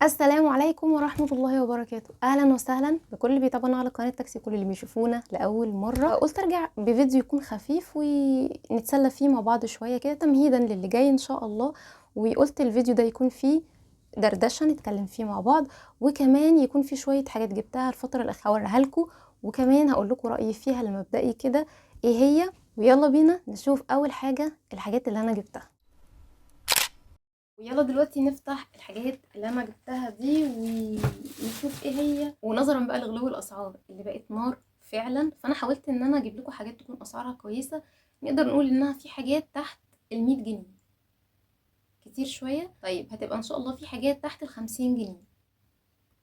السلام عليكم ورحمة الله وبركاته. اهلا وسهلا بكل اللي بيتابعونا على قناة تاكسي، كل اللي بيشوفونا لاول مرة. قلت ارجع بفيديو يكون خفيف ونتسلى فيه مع بعض شوية كده تمهيدا للي جاي ان شاء الله. وقلت الفيديو ده يكون فيه دردشة نتكلم فيه مع بعض، وكمان يكون فيه شوية حاجات جبتها الفترة الاخيرة هوريها لكم، وكمان هقول لكم رأيي فيها المبدئي كده ايه هي. ويلا بينا نشوف اول حاجة الحاجات اللي انا جبتها. ويلا دلوقتي نفتح الحاجات اللي انا جبتها دي ونشوف ايه هي. ونظرا بقى لغلو الاسعار اللي بقت نار فعلا، فانا حاولت ان انا اجيب لكم حاجات تكون اسعارها كويسه. نقدر نقول انها في حاجات تحت ال100 جنيه، كتير شويه. طيب هتبقى ان شاء الله في حاجات تحت ال50 جنيه،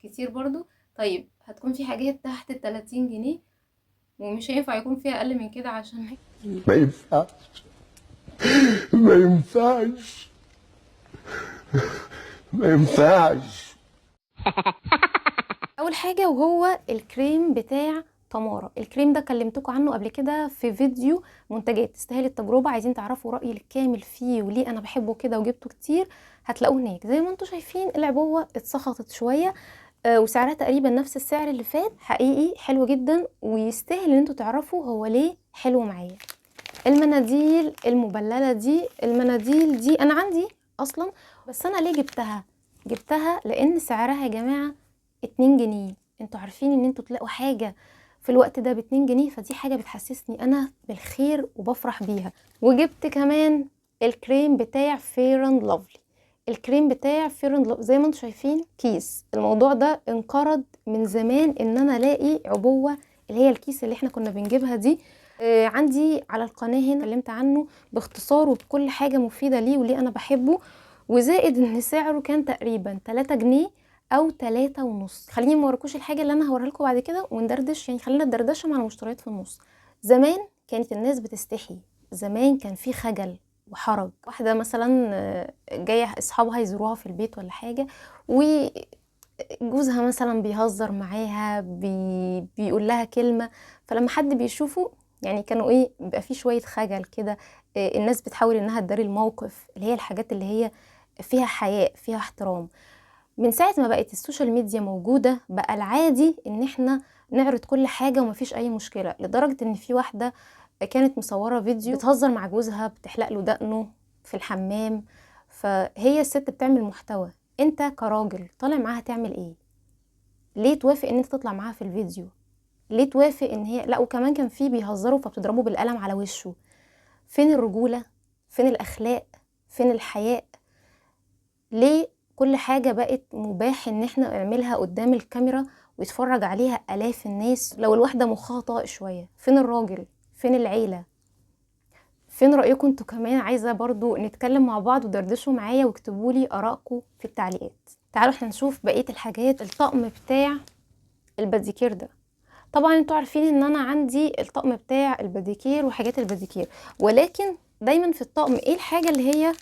كتير برضو. طيب هتكون في حاجات تحت ال30 جنيه، ومش هينفع يكون فيها اقل من كده عشان ما ينفعش ما ينفعش ما ينفعش. اول حاجه وهو الكريم بتاع تمارا. الكريم ده كلمتكم عنه قبل كده في فيديو منتجات تستاهل التجربه. عايزين تعرفوا رايي الكامل فيه وليه انا بحبه كده وجبته كتير، هتلاقوه هناك. زي ما انتم شايفين العبوه اتسخطت شويه، وسعرها تقريبا نفس السعر اللي فات. حقيقي حلو جدا ويستاهل ان انتوا تعرفوا هو ليه حلو معايا. المناديل المبلله دي، المناديل دي انا عندي اصلا، بس انا ليه جبتها لان سعرها يا جماعه 2 جنيه. انتوا عارفين ان انتوا تلاقوا حاجه في الوقت ده ب2 جنيه، فدي حاجه بتحسسني انا بالخير وبفرح بيها. وجبت كمان الكريم بتاع فير اند لافلي. الكريم بتاع فير اند لافلي زي ما انتوا شايفين كيس. الموضوع ده انقرض من زمان ان انا الاقي عبوه اللي هي الكيس اللي احنا كنا بنجيبها دي. عندي على القناه هنا اتكلمت عنه باختصار وبكل حاجه مفيده ليه وليه انا بحبه. وزائد ان سعره كان تقريبا 3 جنيه او 3.5. خليني ما اوريكوش الحاجه اللي انا هوريها لكم بعد كده وندردش، يعني خلينا الدردشه مع المشتريات في النص. زمان كانت الناس بتستحي، زمان كان في خجل وحرج. واحده مثلا جايه اصحابها يزوروها في البيت ولا حاجه، وجوزها مثلا بيهزر معاها بيقول لها كلمه، فلما حد بيشوفه يعني كانوا ايه، بيبقى في شويه خجل كده. الناس بتحاول انها تداري الموقف، اللي هي الحاجات اللي هي فيها حياء فيها احترام. من ساعة ما بقت السوشيال ميديا موجودة بقى العادي ان احنا نعرض كل حاجة ومفيش اي مشكلة، لدرجة ان في واحدة كانت مصورة فيديو بتهزر مع جوزها، بتحلق له دقنه في الحمام. فهي الست بتعمل محتوى، انت كراجل طالع معاها تعمل ايه؟ ليه توافق ان انت تطلع معاها في الفيديو؟ ليه توافق ان هي لا؟ وكمان كان في بيهزروا فبتضربه بالقلم على وشه. فين الرجولة؟ فين الاخلاق؟ فين الحياء؟ ليه كل حاجة بقت مباح ان احنا نعملها قدام الكاميرا ويتفرج عليها الاف الناس؟ لو الواحدة مخها طاق شوية، فين الراجل؟ فين العيلة؟ فين رأيكم انتوا كمان؟ عايزة برضو نتكلم مع بعض ودردشوا معايا واكتبوا لي ارائكم في التعليقات. تعالوا احنا نشوف بقية الحاجات. الطقم بتاع الباديكير ده، طبعا انتوا عارفين ان انا عندي الطقم بتاع الباديكير وحاجات الباديكير، ولكن دايما في الطقم ايه الحاجة اللي هي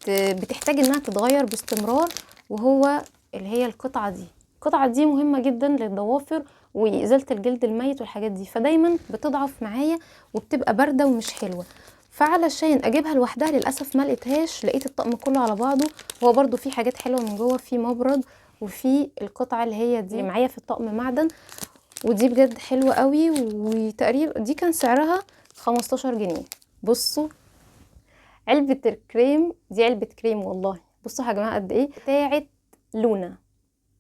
بتحتاج انها تتغير باستمرار؟ وهو اللي هي القطعة دي. القطعة دي مهمة جدا للضوافر وإزالة الجلد الميت والحاجات دي، فدايما بتضعف معايا وبتبقى باردة ومش حلوة. فعلشان اجيبها لوحدها للاسف ما لقيتهاش، لقيت الطقم كله على بعضه. هو برضو في حاجات حلوة من جوه، في مبرد وفي القطعة اللي هي دي اللي معايا في الطقم معدن، ودي بجد حلوة قوي. وتقريبا دي كان سعرها 15 جنيه. بصوا علبة الكريم دي، علبة كريم والله. بصوا يا جماعة قد ايه، بتاعت لونا.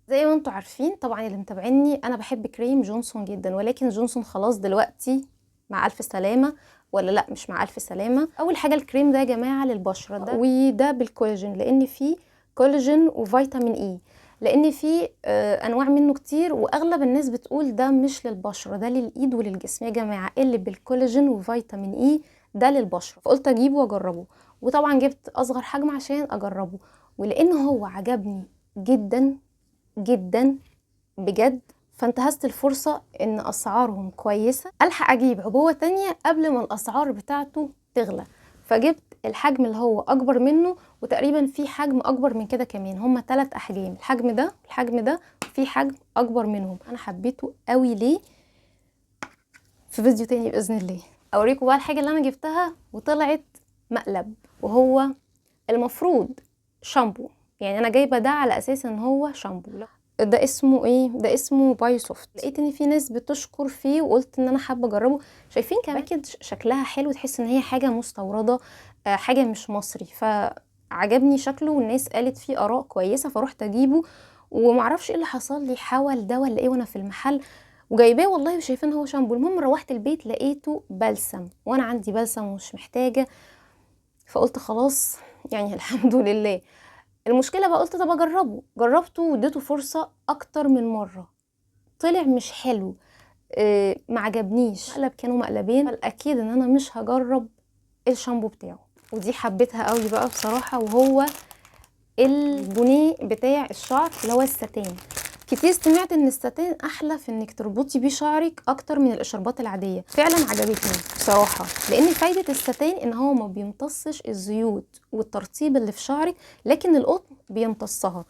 زي ما انتوا عارفين طبعا اللي متابعيني انا بحب كريم جونسون جدا، ولكن جونسون خلاص دلوقتي مع الف سلامة. ولا لا مش مع الف سلامة. اول حاجة الكريم ده يا جماعة للبشرة ده، وده بالكولاجين لان فيه كولاجين وفيتامين اي. لان فيه انواع منه كتير، واغلب الناس بتقول ده مش للبشرة، ده للايد وللجسم. يا جماعة اللي بالكولاجين وفيتامين اي ده للبشرة، فقلت اجيبه واجربه. وطبعا جبت اصغر حجم عشان اجربه، ولان هو عجبني جدا جدا بجد، فانتهزت الفرصة ان اسعارهم كويسة الحق اجيب عبوة تانية قبل ما الاسعار بتاعته تغلى. فجبت الحجم اللي هو اكبر منه، وتقريبا في حجم اكبر من كده كمان. هما 3 احجام، الحجم ده الحجم ده وفي حجم اكبر منهم. انا حبيته قوي. ليه؟ في فيديو تاني باذن الله اوريكم بقى الحاجة اللي انا جبتها وطلعت مقلب. وهو المفروض شامبو، يعني انا جايبه ده على اساس ان هو شامبو. ده اسمه ايه؟ ده اسمه بايو سوفت. لقيت ان في ناس بتشكر فيه وقلت ان انا حابه اجربه. شايفين كمان باكج شكلها حلو، تحس ان هي حاجه مستورده، حاجه مش مصري، فعجبني شكله والناس قالت فيه اراء كويسه فروحت اجيبه. ومعرفش ايه اللي حصل لي، حاول ده ولا ايه وانا في المحل وجايباه والله وشايفين ان هو شامبو. المهم روحت البيت لقيته بلسم وانا عندي بلسم ومش محتاجه، فقلت خلاص يعني الحمد لله. المشكله بقى قلت طب اجربه، جربته واديته فرصه اكتر من مره، طلع مش حلو، ما عجبنيش، مقلب كانوا مقلبين، فالاكيد ان انا مش هجرب الشامبو بتاعه. ودي حبيتها قوي بقى بصراحه، وهو البونيه بتاع الشعر اللي هو الستان. كتير سمعت ان الستان احلى في انك تربطي بيه شعرك اكتر من الاشربات العاديه، فعلا عجبتني بصراحه، لان فايده الستان ان هو ما بيمتصش الزيوت والترطيب اللي في شعرك، لكن القطن بيمتصها.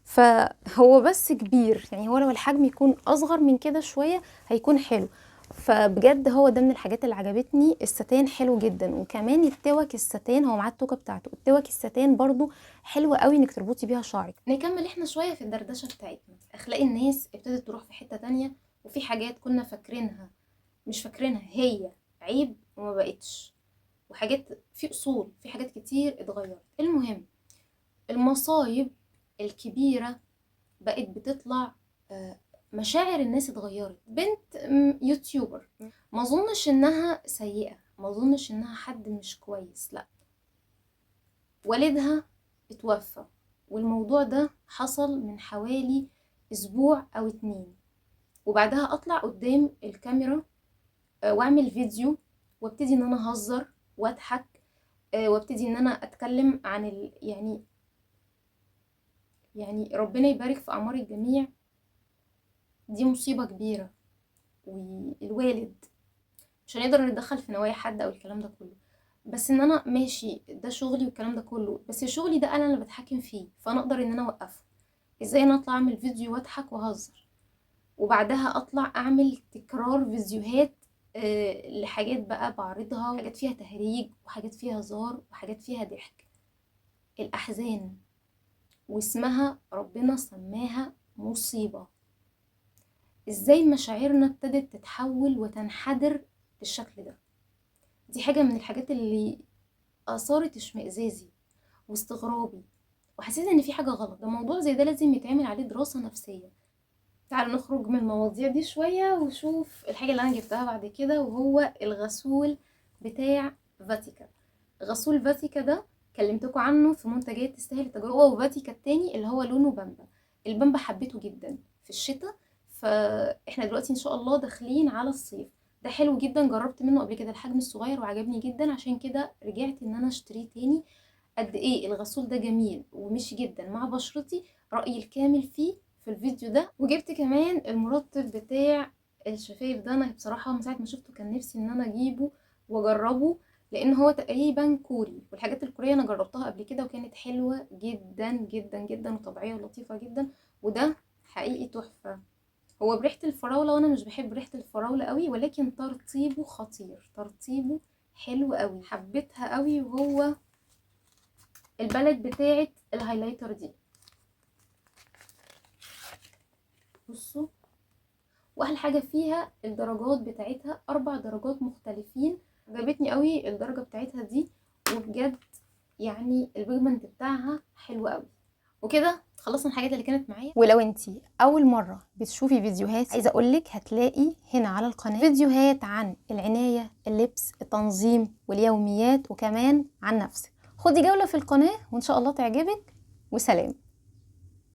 فهو بس كبير، يعني هو لو الحجم يكون اصغر من كده شويه هيكون حلو. فبجد هو ده من الحاجات اللي عجبتني. الستان حلو جدا، وكمان التوك الستان هو معاه التوكه بتاعته، التوك الستان برضو حلوه قوي انك تربطي بيها شعرك. نكمل احنا شويه في الدردشه بتاعتنا. اخلاق الناس ابتدت تروح في حته تانية، وفي حاجات كنا فاكرينها مش فاكرينها هي عيب وما بقتش، وحاجات في اصول، في حاجات كتير اتغيرت. المهم المصايب الكبيره بقت بتطلع، مشاعر الناس اتغيرت. بنت يوتيوبر، ما اظنش انها سيئة، ما اظنش انها حد مش كويس، لا، والدها اتوفى، والموضوع ده حصل من حوالي اسبوع او 2، وبعدها اطلع قدام الكاميرا واعمل فيديو وابتدي ان انا اهزر واضحك، وابتدي ان انا اتكلم عن يعني ربنا يبارك في اعمار الجميع. دي مصيبة كبيرة، والوالد مش هنقدر نتدخل في نوايا حد او الكلام ده كله، بس ان انا ماشي ده شغلي والكلام ده كله، بس شغلي ده انا اللي بتحكم فيه، فانا اقدر ان انا اوقفه. ازاي انا اطلع اعمل فيديو واضحك واهزر وبعدها اطلع اعمل تكرار فيديوهات لحاجات بقى بعرضها، حاجات فيها تهريج وحاجات فيها هزار وحاجات فيها ضحك؟ الاحزان، واسمها ربنا سماها مصيبة. ازاي مشاعرنا ابتدت تتحول وتنحدر بالشكل ده؟ دي حاجة من الحاجات اللي اثارت اشمئزازي واستغرابي، وحسيت ان في حاجة غلط. ده موضوع زي ده لازم يتعمل عليه دراسة نفسية. تعالوا نخرج من المواضيع دي شوية وشوف الحاجة اللي انا جبتها بعد كده، وهو الغسول بتاع فاتيكا. غسول فاتيكا ده كلمتكم عنه في منتجات تستاهل التجربة، هو وفاتيكا التاني اللي هو لونه بامبا. البامبا حبيته جدا في الشتاء، فاحنا دلوقتي ان شاء الله داخلين على الصيف. ده حلو جدا، جربت منه قبل كده الحجم الصغير وعجبني جدا، عشان كده رجعت ان انا اشتريه تاني. قد ايه الغسول ده جميل ومشي جدا مع بشرتي، رأيي الكامل فيه في الفيديو ده. وجبت كمان المرطب بتاع الشفايف ده، انا بصراحة من ساعة ما شفته كان نفسي ان انا اجيبه واجربه، لان هو تقريبا كوري، والحاجات الكورية انا جربتها قبل كده وكانت حلوة جدا جدا جدا وطبيعية ولطيفة جدا، وده حقيقي تحفة. هو بريحة الفراولة وانا مش بحب ريحة الفراولة قوي، ولكن ترطيبه خطير، ترطيبه حلو قوي، حبيتها قوي. وهو البالت بتاعه الهايلايتر دي، بصوا، واحلى حاجه فيها الدرجات بتاعتها، 4 درجات مختلفين. عجبتني قوي الدرجه بتاعتها دي، وبجد يعني البيجمنت بتاعها حلو قوي. وكده خلصنا الحاجات اللي كانت معايا. ولو انتي اول مره بتشوفي فيديوهات، عايزه اقولك هتلاقي هنا على القناه فيديوهات عن العنايه، اللبس، التنظيم واليوميات، وكمان عن نفسك. خدي جوله في القناه وان شاء الله تعجبك، وسلام.